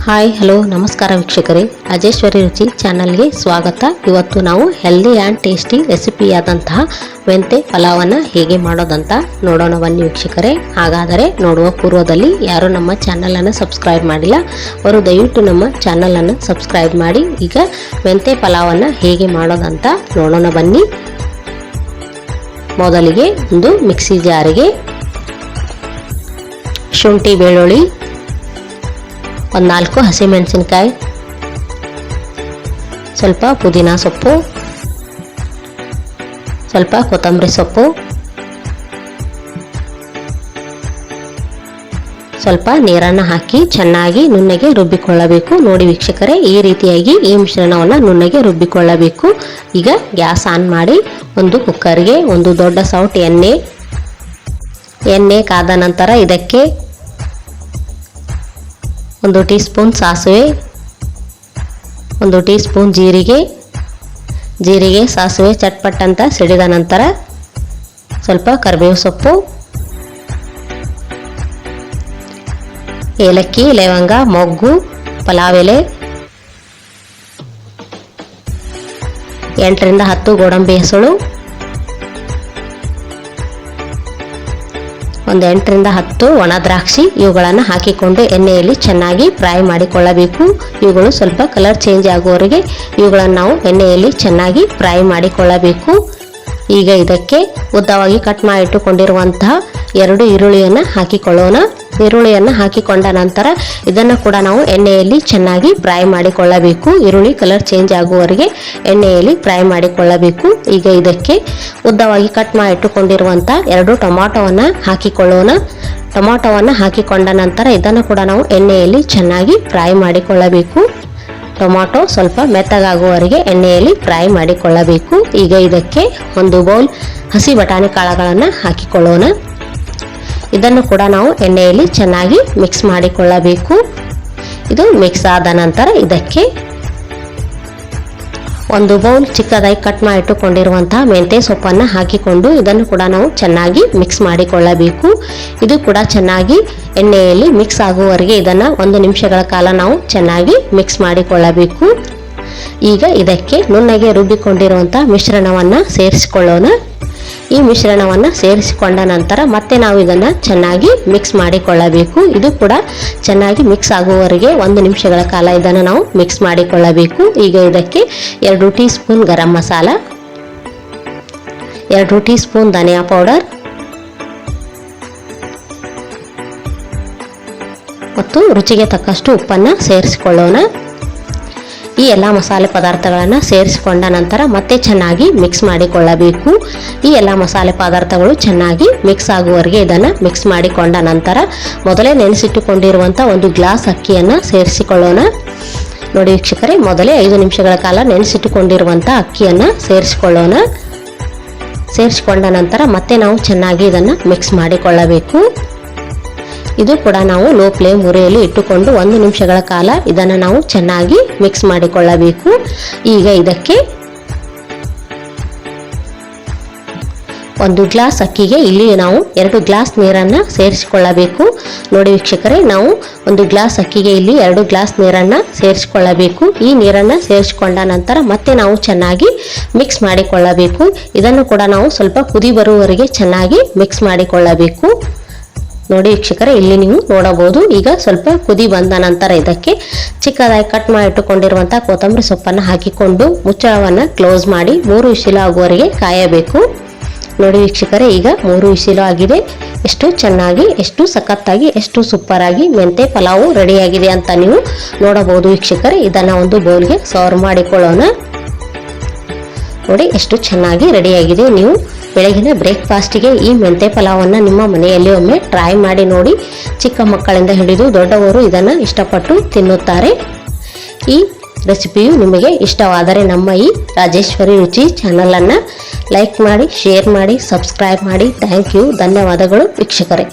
Hi hello ನಮಸ್ಕಾರ ವೀಕ್ಷಕರೇ, ರಾಜೇಶ್ವರಿ ರುಚಿ ಚಾನಲ್ಗೆ ಸ್ವಾಗತ. ಇವತ್ತು ನಾವು ಹೆಲ್ದಿ ಆ್ಯಂಡ್ ಟೇಸ್ಟಿ ರೆಸಿಪಿಯಾದಂತಹ ಮೆಂತೆ ಪಲಾವನ್ನು ಹೇಗೆ ಮಾಡೋದಂತ ನೋಡೋಣ ಬನ್ನಿ ವೀಕ್ಷಕರೇ. ಹಾಗಾದರೆ ನೋಡುವ ಪೂರ್ವದಲ್ಲಿ ಯಾರು ನಮ್ಮ ಚಾನಲನ್ನು ಸಬ್ಸ್ಕ್ರೈಬ್ ಮಾಡಿಲ್ಲ ಅವರು ದಯವಿಟ್ಟು ನಮ್ಮ ಚಾನಲನ್ನು ಸಬ್ಸ್ಕ್ರೈಬ್ ಮಾಡಿ. ಈಗ ಮೆಂತೆ ಪಲಾವನ್ನು ಹೇಗೆ ಮಾಡೋದಂತ ನೋಡೋಣ ಬನ್ನಿ. ಮೊದಲಿಗೆ ಒಂದು ಮಿಕ್ಸಿ ಜಾರಿಗೆ ಶುಂಠಿ ಬೆಳ್ಳುಳ್ಳಿ, ಒಂದು 4 ಹಸಿಮೆಣಸಿನಕಾಯಿ, ಸ್ವಲ್ಪ ಪುದೀನ ಸೊಪ್ಪು, ಸ್ವಲ್ಪ ಕೊತ್ತಂಬರಿ ಸೊಪ್ಪು, ಸ್ವಲ್ಪ ನೀರನ್ನು ಹಾಕಿ ಚೆನ್ನಾಗಿ ನುಣ್ಣಗೆ ರುಬ್ಬಿಕೊಳ್ಳಬೇಕು. ನೋಡಿ ವೀಕ್ಷಕರೇ, ಈ ರೀತಿಯಾಗಿ ಈ ಮಿಶ್ರಣವನ್ನು ನುಣ್ಣಗೆ ರುಬ್ಬಿಕೊಳ್ಳಬೇಕು. ಈಗ ಗ್ಯಾಸ್ ಆನ್ ಮಾಡಿ ಒಂದು ಕುಕ್ಕರ್ಗೆ ಒಂದು ದೊಡ್ಡ ಸೌಟ್ ಎಣ್ಣೆ ಕಾದ ನಂತರ ಇದಕ್ಕೆ 1 ಟೀ ಸ್ಪೂನ್ ಸಾಸಿವೆ, 1 ಟೀ ಸ್ಪೂನ್ ಜೀರಿಗೆ ಸಾಸಿವೆ ಚಟ್ಪಟ್ ಅಂತ ಸಿಡಿದ ನಂತರ ಸ್ವಲ್ಪ ಕರಿಬೇವು ಸೊಪ್ಪು, ಏಲಕ್ಕಿ, ಲವಂಗ, ಮೊಗ್ಗು, ಪಲಾವ್ ಎಲೆ, 8 ರಿಂದ 10 ಗೋಡಂಬಿ ಹೆಸಳು, ಒಂದು 8 ರಿಂದ 10 ಒಣ ದ್ರಾಕ್ಷಿ, ಇವುಗಳನ್ನು ಹಾಕಿಕೊಂಡು ಎಣ್ಣೆಯಲ್ಲಿ ಚೆನ್ನಾಗಿ ಫ್ರೈ ಮಾಡಿಕೊಳ್ಳಬೇಕು. ಇವುಗಳು ಸ್ವಲ್ಪ ಕಲರ್ ಚೇಂಜ್ ಆಗುವವರೆಗೆ ಇವುಗಳನ್ನು ನಾವು ಎಣ್ಣೆಯಲ್ಲಿ ಚೆನ್ನಾಗಿ ಫ್ರೈ ಮಾಡಿಕೊಳ್ಳಬೇಕು. ಈಗ ಇದಕ್ಕೆ ಉದ್ದವಾಗಿ ಕಟ್ ಮಾಡಿ ಇಟ್ಟುಕೊಂಡಿರುವಂತಹ 2 ಈರುಳ್ಳಿಯನ್ನು ಹಾಕಿಕೊಳ್ಳೋಣ. ಈರುಳ್ಳಿಯನ್ನು ಹಾಕಿಕೊಂಡ ನಂತರ ಇದನ್ನು ಕೂಡ ನಾವು ಎಣ್ಣೆಯಲ್ಲಿ ಚೆನ್ನಾಗಿ ಫ್ರೈ ಮಾಡಿಕೊಳ್ಳಬೇಕು. ಈರುಳ್ಳಿ ಕಲರ್ ಚೇಂಜ್ ಆಗುವವರೆಗೆ ಎಣ್ಣೆಯಲ್ಲಿ ಫ್ರೈ ಮಾಡಿಕೊಳ್ಳಬೇಕು. ಈಗ ಇದಕ್ಕೆ ಉದ್ದವಾಗಿ ಕಟ್ ಮಾಡಿ ಇಟ್ಟುಕೊಂಡಿರುವಂತಹ 2 ಟೊಮಾಟೋವನ್ನು ಹಾಕಿಕೊಳ್ಳೋಣ. ಟೊಮಾಟೋವನ್ನು ಹಾಕಿಕೊಂಡ ನಂತರ ಇದನ್ನು ಕೂಡ ನಾವು ಎಣ್ಣೆಯಲ್ಲಿ ಚೆನ್ನಾಗಿ ಫ್ರೈ ಮಾಡಿಕೊಳ್ಳಬೇಕು. ಟೊಮಾಟೊ ಸ್ವಲ್ಪ ಮೆತ್ತಗಾಗುವವರೆಗೆ ಎಣ್ಣೆಯಲ್ಲಿ ಫ್ರೈ ಮಾಡಿಕೊಳ್ಳಬೇಕು. ಈಗ ಇದಕ್ಕೆ 1 ಬೌಲ್ ಹಸಿ ಬಟಾಣಿ ಕಾಳುಗಳನ್ನು ಹಾಕಿಕೊಳ್ಳೋಣ. ಇದನ್ನು ಕೂಡ ನಾವು ಎಣ್ಣೆಯಲ್ಲಿ ಚೆನ್ನಾಗಿ ಮಿಕ್ಸ್ ಮಾಡಿಕೊಳ್ಳಬೇಕು. ಇದು ಮಿಕ್ಸ್ ಆದ ನಂತರ ಇದಕ್ಕೆ 1 ಬೌಲ್ ಚಿಕ್ಕದಾಗಿ ಕಟ್ ಮಾಡಿ ಇಟ್ಟುಕೊಂಡಿರುವಂತಹ ಮೆಂತೆ ಸೊಪ್ಪನ್ನು ಹಾಕಿಕೊಂಡು ಇದನ್ನು ಕೂಡ ನಾವು ಚೆನ್ನಾಗಿ ಮಿಕ್ಸ್ ಮಾಡಿಕೊಳ್ಳಬೇಕು. ಇದು ಕೂಡ ಚೆನ್ನಾಗಿ ಎಣ್ಣೆಯಲ್ಲಿ ಮಿಕ್ಸ್ ಆಗುವವರೆಗೆ ಇದನ್ನು 1 ನಿಮಿಷಗಳ ಕಾಲ ನಾವು ಚೆನ್ನಾಗಿ ಮಿಕ್ಸ್ ಮಾಡಿಕೊಳ್ಳಬೇಕು. ಈಗ ಇದಕ್ಕೆ ನುಣ್ಣಗೆ ರುಬ್ಬಿಕೊಂಡಿರುವಂತಹ ಮಿಶ್ರಣವನ್ನು ಸೇರಿಸಿಕೊಳ್ಳೋಣ. ಈ ಮಿಶ್ರಣವನ್ನು ಸೇರಿಸಿಕೊಂಡ ನಂತರ ಮತ್ತೆ ನಾವು ಇದನ್ನು ಚೆನ್ನಾಗಿ ಮಿಕ್ಸ್ ಮಾಡಿಕೊಳ್ಳಬೇಕು. ಇದು ಕೂಡ ಚೆನ್ನಾಗಿ ಮಿಕ್ಸ್ ಆಗುವವರೆಗೆ 1 ನಿಮಿಷಗಳ ಕಾಲ ಇದನ್ನು ನಾವು ಮಿಕ್ಸ್ ಮಾಡಿಕೊಳ್ಳಬೇಕು. ಈಗ ಇದಕ್ಕೆ 2 tea spoon garam masala, 2 tea spoon ಧನಿಯಾ ಪೌಡರ್ ಮತ್ತು ರುಚಿಗೆ ತಕ್ಕಷ್ಟು ಉಪ್ಪನ್ನು ಸೇರಿಸಿಕೊಳ್ಳೋಣ. ಈ ಎಲ್ಲ ಮಸಾಲೆ ಪದಾರ್ಥಗಳನ್ನು ಸೇರಿಸಿಕೊಂಡ ನಂತರ ಮತ್ತೆ ಚೆನ್ನಾಗಿ ಮಿಕ್ಸ್ ಮಾಡಿಕೊಳ್ಳಬೇಕು. ಈ ಎಲ್ಲ ಮಸಾಲೆ ಪದಾರ್ಥಗಳು ಚೆನ್ನಾಗಿ ಮಿಕ್ಸ್ ಆಗುವವರೆಗೆ ಇದನ್ನು ಮಿಕ್ಸ್ ಮಾಡಿಕೊಂಡ ನಂತರ ಮೊದಲೇ ನೆನೆಸಿಟ್ಟುಕೊಂಡಿರುವಂಥ 1 ಗ್ಲಾಸ್ ಅಕ್ಕಿಯನ್ನು ಸೇರಿಸಿಕೊಳ್ಳೋಣ. ನೋಡಿ ವೀಕ್ಷಕರೇ, ಮೊದಲೇ 5 ನಿಮಿಷಗಳ ಕಾಲ ನೆನೆಸಿಟ್ಟುಕೊಂಡಿರುವಂಥ ಅಕ್ಕಿಯನ್ನು ಸೇರಿಸಿಕೊಳ್ಳೋಣ. ಸೇರಿಸಿಕೊಂಡ ನಂತರ ಮತ್ತೆ ನಾವು ಚೆನ್ನಾಗಿ ಇದನ್ನು ಮಿಕ್ಸ್ ಮಾಡಿಕೊಳ್ಳಬೇಕು. ಇದು ಕೂಡ ನಾವು ಲೋ ಫ್ಲೇಮ್ ಉರಿಯಲ್ಲಿ ಇಟ್ಟುಕೊಂಡು 1 ನಿಮಿಷಗಳ ಕಾಲ ಇದನ್ನು ನಾವು ಚೆನ್ನಾಗಿ ಮಿಕ್ಸ್ ಮಾಡಿಕೊಳ್ಳಬೇಕು. ಈಗ ಇದಕ್ಕೆ 1 ಗ್ಲಾಸ್ ಅಕ್ಕಿಗೆ ಇಲ್ಲಿ ನಾವು 2 ಗ್ಲಾಸ್ ನೀರನ್ನು ಸೇರಿಸಿಕೊಳ್ಳಬೇಕು. ನೋಡಿ ವೀಕ್ಷಕರೇ, ನಾವು 1 ಗ್ಲಾಸ್ ಅಕ್ಕಿಗೆ ಇಲ್ಲಿ 2 ಗ್ಲಾಸ್ ನೀರನ್ನು ಸೇರಿಸಿಕೊಳ್ಳಬೇಕು. ಈ ನೀರನ್ನು ಸೇರಿಸಿಕೊಂಡ ನಂತರ ಮತ್ತೆ ನಾವು ಚೆನ್ನಾಗಿ ಮಿಕ್ಸ್ ಮಾಡಿಕೊಳ್ಳಬೇಕು. ಇದನ್ನು ಕೂಡ ನಾವು ಸ್ವಲ್ಪ ಕುದಿ ಬರುವವರೆಗೆ ಚೆನ್ನಾಗಿ ಮಿಕ್ಸ್ ಮಾಡಿಕೊಳ್ಳಬೇಕು. ನೋಡಿ ವೀಕ್ಷಕರೇ, ಇಲ್ಲಿ ನೀವು ನೋಡಬಹುದು. ಈಗ ಸ್ವಲ್ಪ ಕುದಿ ಬಂದ ನಂತರ ಇದಕ್ಕೆ ಚಿಕ್ಕದಾಗಿ ಕಟ್ ಮಾಡಿ ಇಟ್ಟುಕೊಂಡಿರುವಂತಹ ಕೊತ್ತಂಬರಿ ಸೊಪ್ಪನ್ನು ಹಾಕಿಕೊಂಡು ಮುಚ್ಚಳವನ್ನು ಕ್ಲೋಸ್ ಮಾಡಿ 3 ವಿಸಿಲು ಆಗುವವರೆಗೆ ಕಾಯಬೇಕು. ನೋಡಿ ವೀಕ್ಷಕರೇ, ಈಗ 3 ವಿಸಿಲು ಆಗಿದೆ. ಎಷ್ಟು ಚೆನ್ನಾಗಿ, ಎಷ್ಟು ಸಖತ್ತಾಗಿ, ಎಷ್ಟು ಸೂಪರ್ ಆಗಿ ಮೆಂತೆ ಪಲಾವು ರೆಡಿಯಾಗಿದೆ ಅಂತ ನೀವು ನೋಡಬಹುದು ವೀಕ್ಷಕರೇ. ಇದನ್ನು ಒಂದು ಬೌಲ್ಗೆ ಸರ್ವ್ ಮಾಡಿಕೊಳ್ಳೋಣ. ನೋಡಿ ಎಷ್ಟು ಚೆನ್ನಾಗಿ ರೆಡಿಯಾಗಿದೆ. ನೀವು ಬೆಳಗಿನ ಬ್ರೇಕ್ಫಾಸ್ಟಿಗೆ ಈ ಮೆಂತೆ ಪಲಾವನ್ನು ನಿಮ್ಮ ಮನೆಯಲ್ಲಿ ಒಮ್ಮೆ ಟ್ರೈ ಮಾಡಿ ನೋಡಿ. ಚಿಕ್ಕ ಮಕ್ಕಳಿಂದ ಹಿಡಿದು ದೊಡ್ಡವರು ಇದನ್ನು ಇಷ್ಟಪಟ್ಟು ತಿನ್ನುತ್ತಾರೆ. ಈ ರೆಸಿಪಿಯು ನಿಮಗೆ ಇಷ್ಟವಾದರೆ ನಮ್ಮ ಈ ರಾಜೇಶ್ವರಿ ರುಚಿ ಚಾನಲನ್ನು ಲೈಕ್ ಮಾಡಿ, ಶೇರ್ ಮಾಡಿ, ಸಬ್ಸ್ಕ್ರೈಬ್ ಮಾಡಿ. ಥ್ಯಾಂಕ್ ಯು, ಧನ್ಯವಾದಗಳು ವೀಕ್ಷಕರೇ.